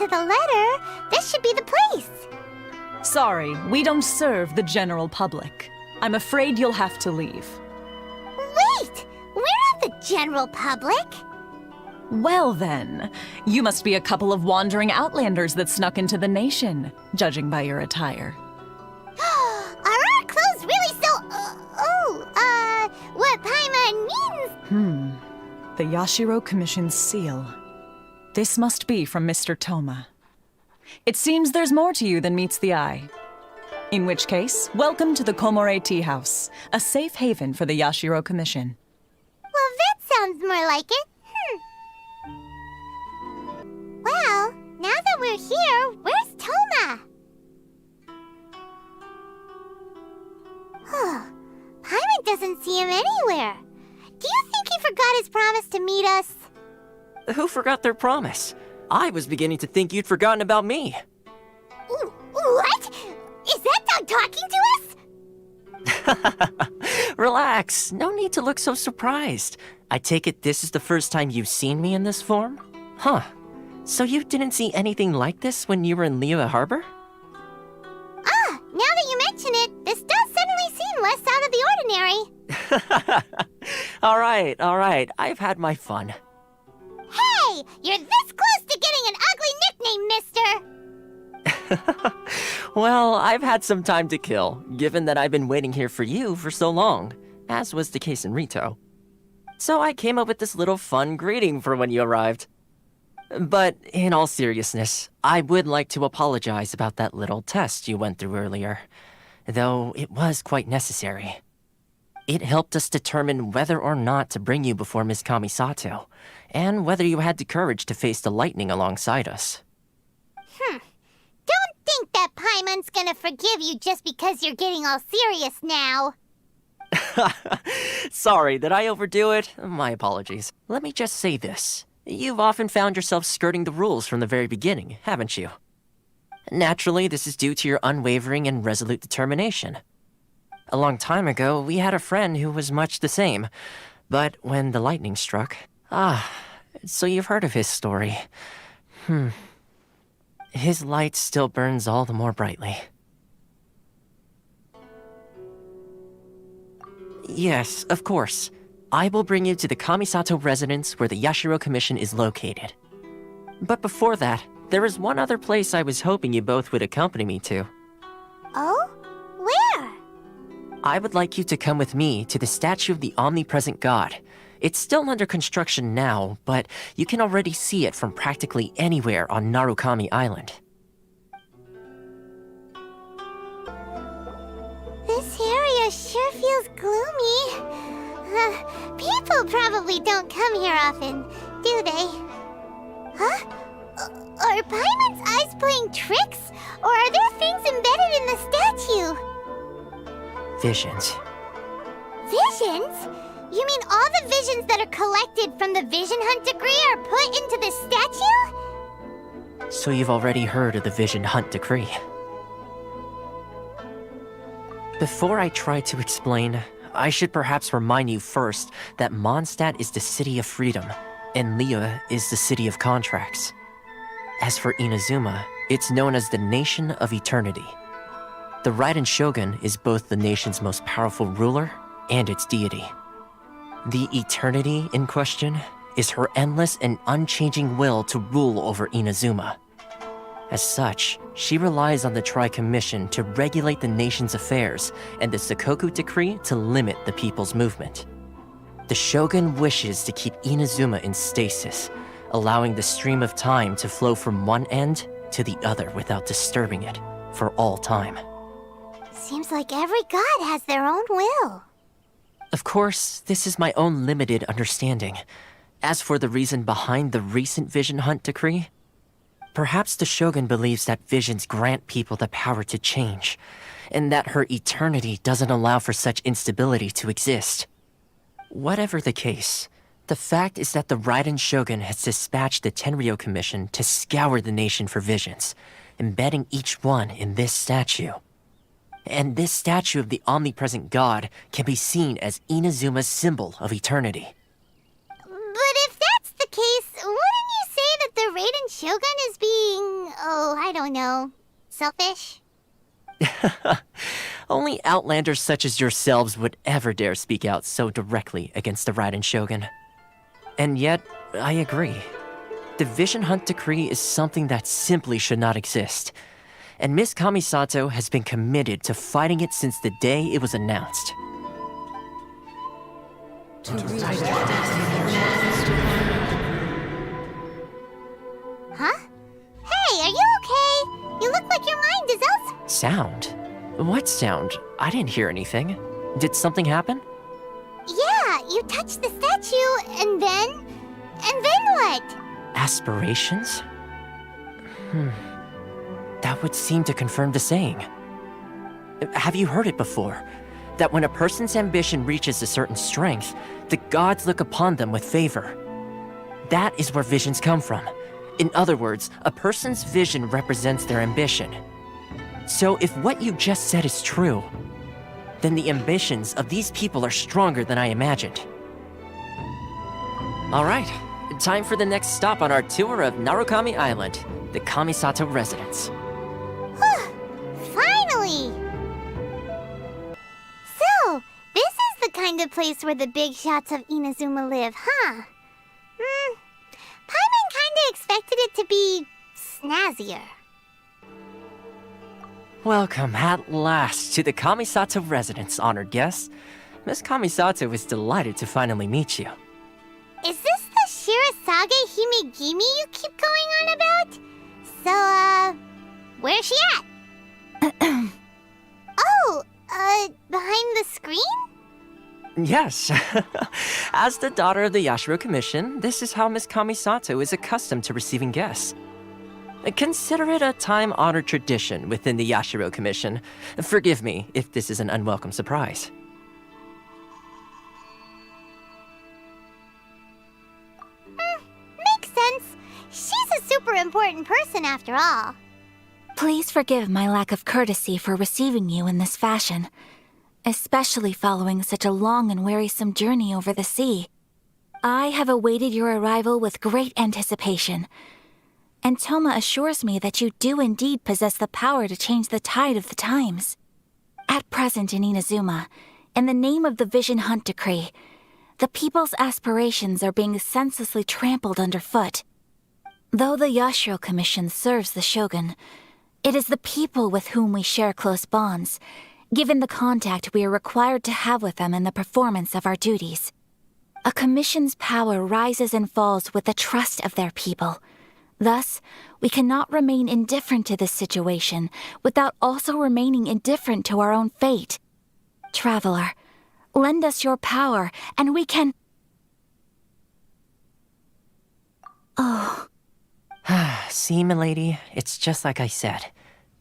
to the letter, this should be the place. Sorry, we don't serve the general public. I'm afraid you'll have to leave. Wait! We're not the general public. Well then, you must be a couple of wandering outlanders that snuck into the nation, judging by your attire. Are our clothes really so... what Paimon means? The Yashiro Commission's seal. This must be from Mr. Toma. It seems there's more to you than meets the eye. In which case, welcome to the Komore Tea House, a safe haven for the Yashiro Commission. Well, that sounds more like it. Well, now that we're here, where's Toma? Paimon doesn't see him anywhere. Do you think he forgot his promise to meet us? Who forgot their promise? I was beginning to think you'd forgotten about me. What? Is that dog talking to us? Relax, no need to look so surprised. I take it this is the first time you've seen me in this form? Huh. So you didn't see anything like this when you were in Liyue Harbor? Now that you mention it, this does suddenly seem less out of the ordinary. All right, I've had my fun. Hey, you're this close to getting an ugly nickname, mister! Well, I've had some time to kill, given that I've been waiting here for you for so long, as was the case in Rito. So I came up with this little fun greeting for when you arrived. But in all seriousness, I would like to apologize about that little test you went through earlier, though it was quite necessary. It helped us determine whether or not to bring you before Miss Kamisato, and whether you had the courage to face the lightning alongside us. Don't think that Paimon's gonna forgive you just because you're getting all serious now. Sorry, did I overdo it? My apologies. Let me just say this. You've often found yourself skirting the rules from the very beginning, haven't you? Naturally, this is due to your unwavering and resolute determination. A long time ago, we had a friend who was much the same. But when the lightning struck... so you've heard of his story. His light still burns all the more brightly. Yes, of course. I will bring you to the Kamisato residence where the Yashiro Commission is located. But before that, there is one other place I was hoping you both would accompany me to. Oh? Where? I would like you to come with me to the statue of the omnipresent god. It's still under construction now, but you can already see it from practically anywhere on Narukami Island. This area sure feels gloomy. People probably don't come here often, do they? Huh? Are Paimon's eyes playing tricks? Or are there things embedded in the statue? Visions. Visions? You mean all the visions that are collected from the Vision Hunt decree are put into this statue? So you've already heard of the Vision Hunt decree. Before I try to explain, I should perhaps remind you first that Mondstadt is the city of freedom, and Liyue is the city of contracts. As for Inazuma, it's known as the Nation of Eternity. The Raiden Shogun is both the nation's most powerful ruler and its deity. The Eternity in question is her endless and unchanging will to rule over Inazuma. As such, she relies on the Tri-Commission to regulate the nation's affairs and the Sakoku Decree to limit the people's movement. The Shogun wishes to keep Inazuma in stasis, allowing the stream of time to flow from one end to the other without disturbing it for all time. Seems like every god has their own will. Of course, this is my own limited understanding. As for the reason behind the recent Vision Hunt decree, perhaps the Shogun believes that visions grant people the power to change, and that her eternity doesn't allow for such instability to exist. Whatever the case, the fact is that the Raiden Shogun has dispatched the Tenryou Commission to scour the nation for visions, embedding each one in this statue. And this statue of the omnipresent god can be seen as Inazuma's symbol of eternity. But if that's the case, wouldn't you say that the Raiden Shogun is being, oh, I don't know, selfish? Only outlanders such as yourselves would ever dare speak out so directly against the Raiden Shogun. And yet, I agree. The Vision Hunt Decree is something that simply should not exist. And Miss Kamisato has been committed to fighting it since the day it was announced. Huh? Hey, are you okay? You look like your mind is elsewhere. Sound? What sound? I didn't hear anything. Did something happen? Yeah, you touched the statue, and then what? Aspirations? That would seem to confirm the saying. Have you heard it before? That when a person's ambition reaches a certain strength, the gods look upon them with favor. That is where visions come from. In other words, a person's vision represents their ambition. So if what you just said is true, then the ambitions of these people are stronger than I imagined. All right, time for the next stop on our tour of Narukami Island, the Kamisato residence. Finally! So, this is the kind of place where the big shots of Inazuma live, huh? Paimon kinda expected it to be snazzier. Welcome at last to the Kamisato residence, honored guests. Miss Kamisato is delighted to finally meet you. Is this the Shirazage Himegimi you keep going on about? So, where's she at? Behind the screen? Yes. As the daughter of the Yashiro Commission, this is how Miss Kamisato is accustomed to receiving guests. Consider it a time-honored tradition within the Yashiro Commission. Forgive me if this is an unwelcome surprise. Makes sense. She's a super important person after all. Please forgive my lack of courtesy for receiving you in this fashion, especially following such a long and wearisome journey over the sea. I have awaited your arrival with great anticipation, and Toma assures me that you do indeed possess the power to change the tide of the times. At present in Inazuma, in the name of the Vision Hunt Decree, the people's aspirations are being senselessly trampled underfoot. Though the Yashiro Commission serves the Shogun, it is the people with whom we share close bonds, given the contact we are required to have with them in the performance of our duties. A commission's power rises and falls with the trust of their people. Thus, we cannot remain indifferent to this situation without also remaining indifferent to our own fate. Traveler, lend us your power, and we can... Oh. See, milady, it's just like I said.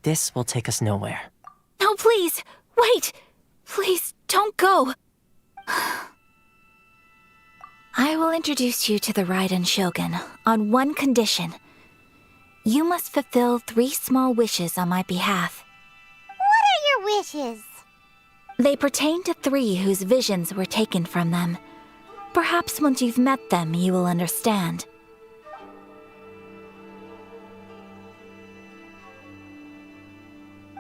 This will take us nowhere. No, please! Wait! Please, don't go! I will introduce you to the Raiden Shogun on one condition. You must fulfill 3 small wishes on my behalf. What are your wishes? They pertain to 3 whose visions were taken from them. Perhaps once you've met them, you will understand.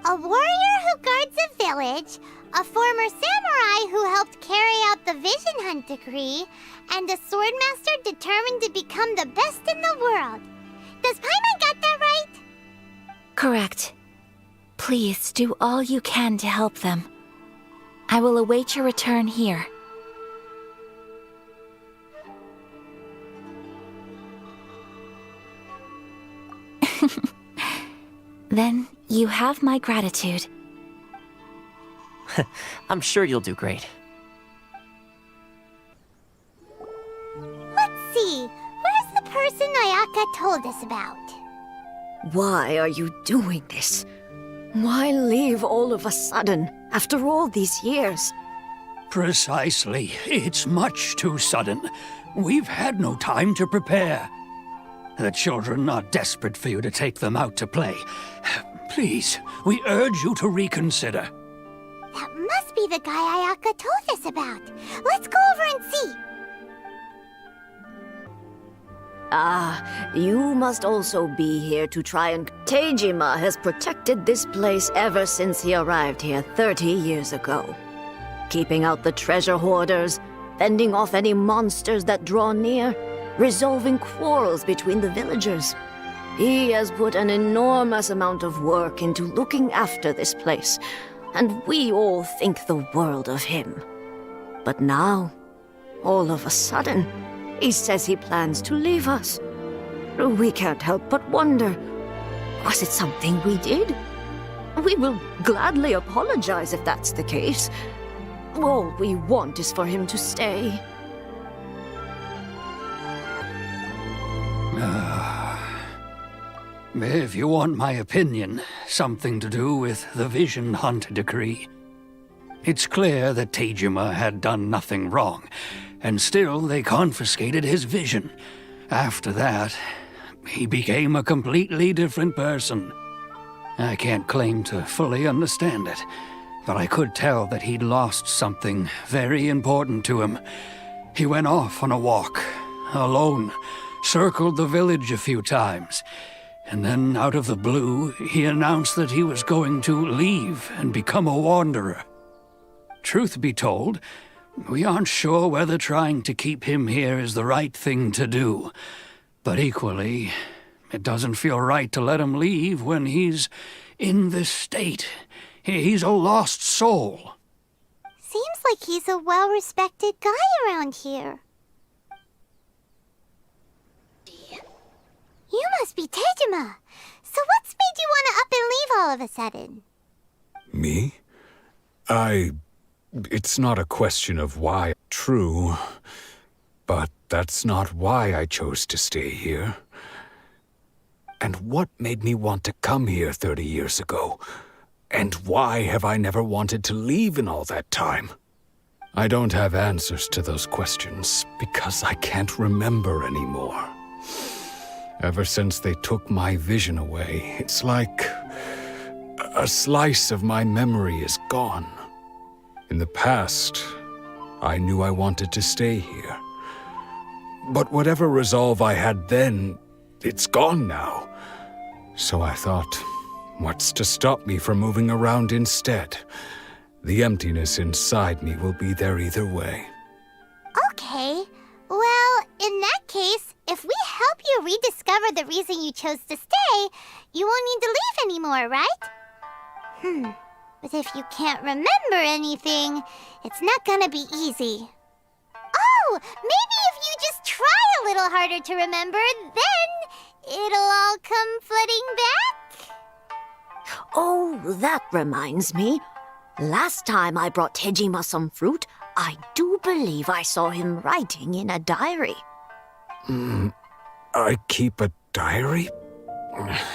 A warrior who guards a village, a former samurai who helped carry out the Vision Hunt Decree, and a swordmaster determined to become the best in the world. Does Paimon get that right? Correct. Please do all you can to help them. I will await your return here. Then you have my gratitude. I'm sure you'll do great. Let's see. Where's the person Ayaka told us about? Why are you doing this? Why leave all of a sudden, after all these years? Precisely. It's much too sudden. We've had no time to prepare. The children are desperate for you to take them out to play. Please, we urge you to reconsider. That must be the guy Ayaka told us about. Let's go over and see. You must also be here to try and... Tejima has protected this place ever since he arrived here 30 years ago. Keeping out the treasure hoarders, fending off any monsters that draw near, resolving quarrels between the villagers. He has put an enormous amount of work into looking after this place, and we all think the world of him. But now, all of a sudden, he says he plans to leave us. We can't help but wonder, was it something we did? We will gladly apologize if that's the case. All we want is for him to stay. If you want my opinion, something to do with the Vision Hunt decree. It's clear that Tejima had done nothing wrong, and still they confiscated his vision. After that, he became a completely different person. I can't claim to fully understand it, but I could tell that he'd lost something very important to him. He went off on a walk, alone, circled the village a few times, and then out of the blue, he announced that he was going to leave and become a wanderer. Truth be told, we aren't sure whether trying to keep him here is the right thing to do. But equally, it doesn't feel right to let him leave when he's in this state. He's a lost soul. Seems like he's a well-respected guy around here. You must be Tejima. So what's made you want to up and leave all of a sudden? Me? It's not a question of why. True. But that's not why I chose to stay here. And what made me want to come here 30 years ago? And why have I never wanted to leave in all that time? I don't have answers to those questions because I can't remember anymore. Ever since they took my vision away, it's like a slice of my memory is gone. In the past, I knew I wanted to stay here. But whatever resolve I had then, it's gone now. So I thought, what's to stop me from moving around instead? The emptiness inside me will be there either way. Okay. Well, in that case, if we help you rediscover the reason you chose to stay, you won't need to leave anymore, right? But if you can't remember anything, it's not gonna be easy. Oh, maybe if you just try a little harder to remember, then it'll all come flooding back? Oh, that reminds me. Last time I brought Tejima some fruit, I do believe I saw him writing in a diary. I keep a diary?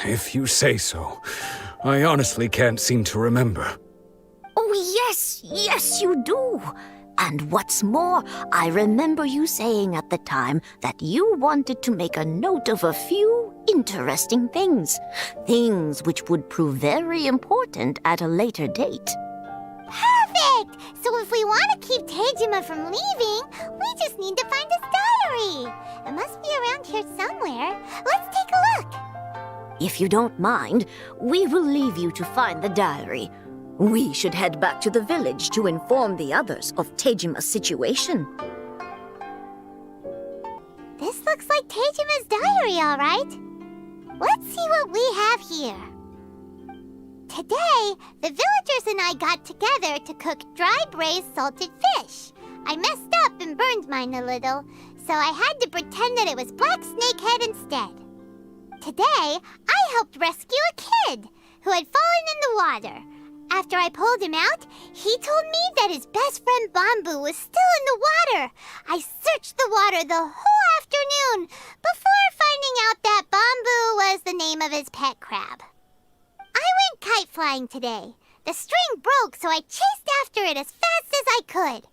If you say so. I honestly can't seem to remember. Oh, yes, you do. And what's more, I remember you saying at the time that you wanted to make a note of a few interesting things. Things which would prove very important at a later date. Perfect! So if we want to keep Tejima from leaving, we just need to find his diary. It must be around here somewhere. Let's take a look. If you don't mind, we will leave you to find the diary. We should head back to the village to inform the others of Tejima's situation. This looks like Tejima's diary, all right. Let's see what we have here. Today, the villagers and I got together to cook dry braised salted fish. I messed up and burned mine a little, so I had to pretend that it was black snakehead instead. Today, I helped rescue a kid who had fallen in the water. After I pulled him out, he told me that his best friend Bamboo was still in the water. I searched the water the whole afternoon before finding out that Bamboo was the name of his pet crab. I went kite flying today. The string broke, so I chased after it as fast as I could.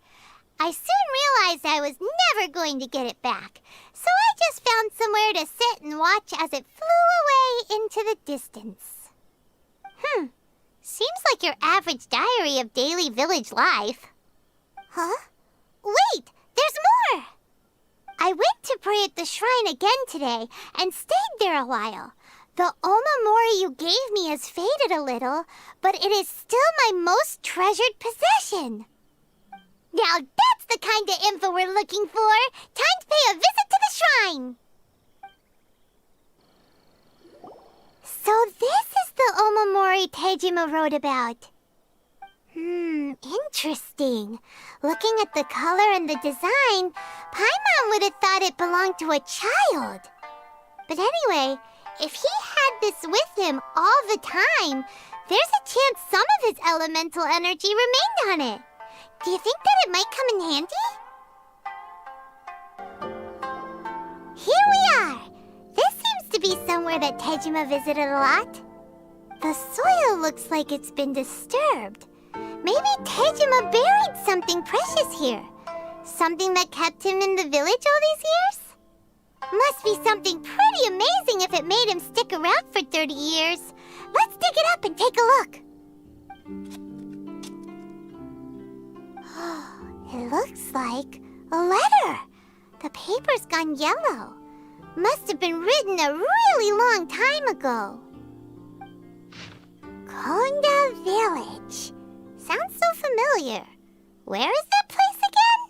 I soon realized I was never going to get it back, so I just found somewhere to sit and watch as it flew away into the distance. Seems like your average diary of daily village life. Huh? Wait, there's more! I went to pray at the shrine again today and stayed there a while. The omamori you gave me has faded a little, but it is still my most treasured possession. Now that's the kind of info we're looking for. Time to pay a visit to the shrine. So this is the omamori Tejima wrote about. Interesting. Looking at the color and the design, Paimon would have thought it belonged to a child. But anyway, if he had this with him all the time, there's a chance some of his elemental energy remained on it. Do you think that it might come in handy? Here we are! This seems to be somewhere that Tejima visited a lot. The soil looks like it's been disturbed. Maybe Tejima buried something precious here. Something that kept him in the village all these years? Must be something pretty amazing if it made him stick around for 30 years. Let's dig it up and take a look. It looks like a letter. The paper's gone yellow. Must have been written a really long time ago. Konda Village. Sounds so familiar. Where is that place again?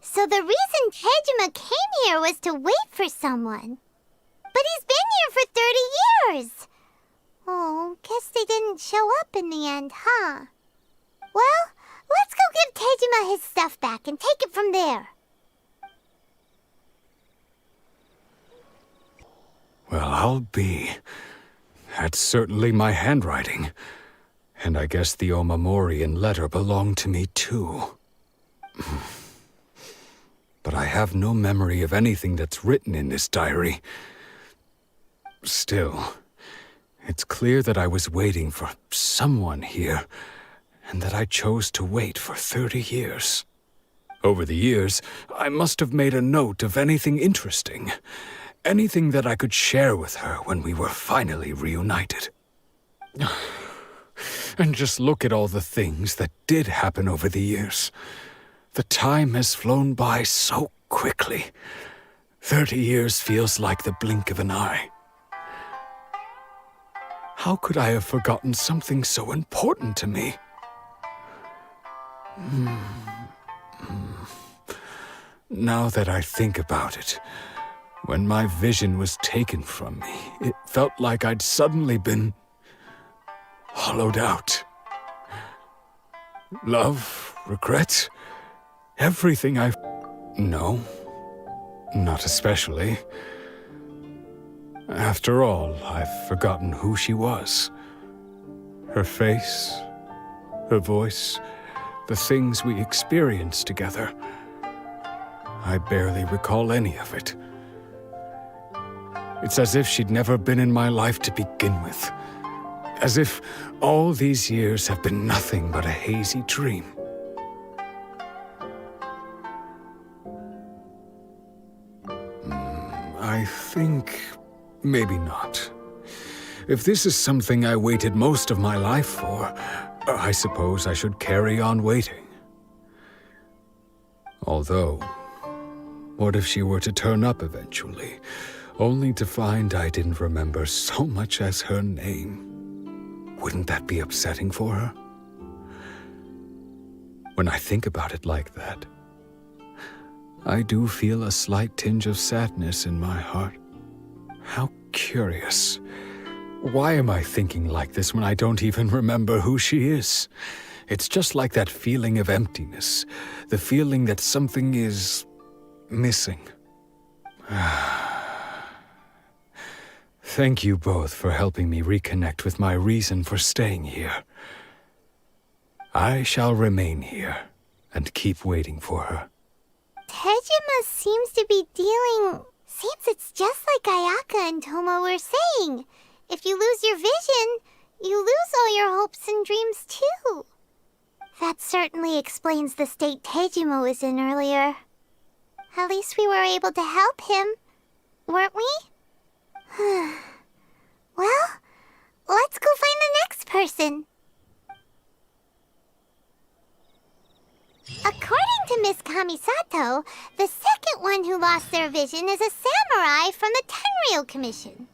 So the reason Tejima came here was to wait for someone. But he's been here for 30 years. Oh, guess they didn't show up in the end, huh? Well, let's go give Tejima his stuff back and take it from there. Well, I'll be. That's certainly my handwriting. And I guess the omamori and letter belong to me too. But I have no memory of anything that's written in this diary. Still, it's clear that I was waiting for someone here, and that I chose to wait for 30 years. Over the years, I must have made a note of anything interesting. Anything that I could share with her when we were finally reunited. And just look at all the things that did happen over the years. The time has flown by so quickly. 30 years feels like the blink of an eye. How could I have forgotten something so important to me? Now that I think about it, when my vision was taken from me, it felt like I'd suddenly been hollowed out. Love, regret, everything I've... No, not especially. After all, I've forgotten who she was. Her face, her voice, the things we experienced together. I barely recall any of it. It's as if she'd never been in my life to begin with. As if all these years have been nothing but a hazy dream. I think maybe not. If this is something I waited most of my life for, I suppose I should carry on waiting. Although, what if she were to turn up eventually, only to find I didn't remember so much as her name? Wouldn't that be upsetting for her? When I think about it like that, I do feel a slight tinge of sadness in my heart. How curious. Why am I thinking like this when I don't even remember who she is? It's just like that feeling of emptiness, the feeling that something is missing. Thank you both for helping me reconnect with my reason for staying here. I shall remain here and keep waiting for her. Tejima seems to be dealing... Seems it's just like Ayaka and Toma were saying. If you lose your vision, you lose all your hopes and dreams too. That certainly explains the state Tejima was in earlier. At least we were able to help him, weren't we? Well, let's go find the next person. that's Kamisato, the second one who lost their vision is a samurai from the Tenryou Commission.